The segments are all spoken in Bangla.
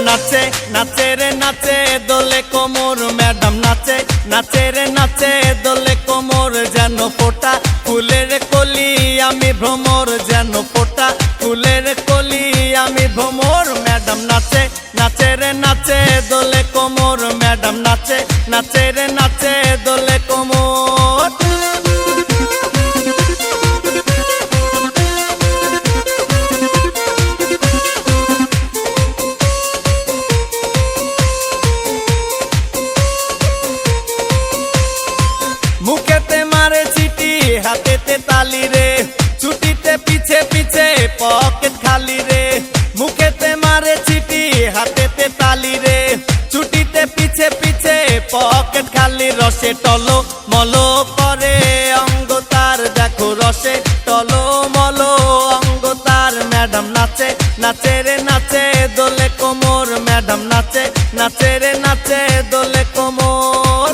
নাচে নাচে রে নাচে দোলে কোমর ম্যাডাম নাচে নাচে রে নাচে দোলে কোমর যেন ফোটা ফুলের কলি আমি ভ্রমর যেন ফোটা ফুলের কলি আমি ভ্রমর ম্যাডাম নাচে নাচে রে নাচে দোলে কোমর ম্যাডাম নাচে নাচে রে নাচে দোলে কোমর মুখেতে মারে চিঠি হাতেতে তালি রে ছুটিতে পিছে পিছে পকেট খালি রে মুখেতে মারে চিঠি হাতেতে তালি রে ছুটিতে পিছে পিছে পকেট খালি রসে টলো মলো করে অঙ্গ তার দেখো রসে টলো মলো অঙ্গ তার ম্যাডাম নাচে নাচে রে নাচে দোলে কোমর ম্যাডাম নাচে নাচে রে নাচে দোলে কোমর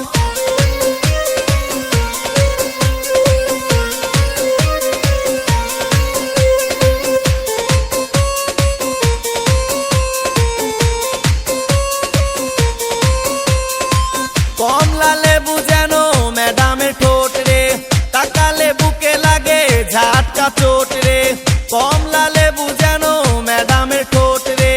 কমলা লেবু যেন ম্যাডামের ঠোঁট রে তাকালে বুকে লাগে ঝাটকা চোট রে কমলা লেবু যেন ম্যাডামের ঠোঁট রে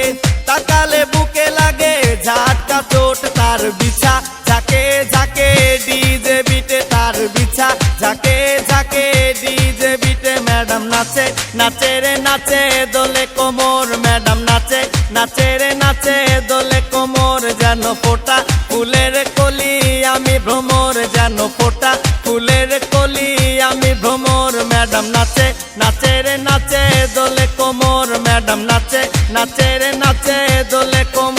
তাকালে বুকে লাগে ঝাটকা চোট তার বিছা ঝাঁকে ঝাঁকে ডিজে বিটে তার বিছা ঝাঁকে ঝাঁকে ডিজে বিটে ম্যাডাম নাচে নাচে রে নাচে দোলে কোমর ম্যাডাম নাচে নাচে রে নাচে দোলে কোমর যেন ফোটা ফুলের কলি আমি ভ্রমর যেন ফোটা ফুলের কলি আমি ভ্রমর ম্যাডাম নাচে নাচে রে নাচে দোলে কোমর ম্যাডাম নাচে নাচে রে নাচে দোলে কোমর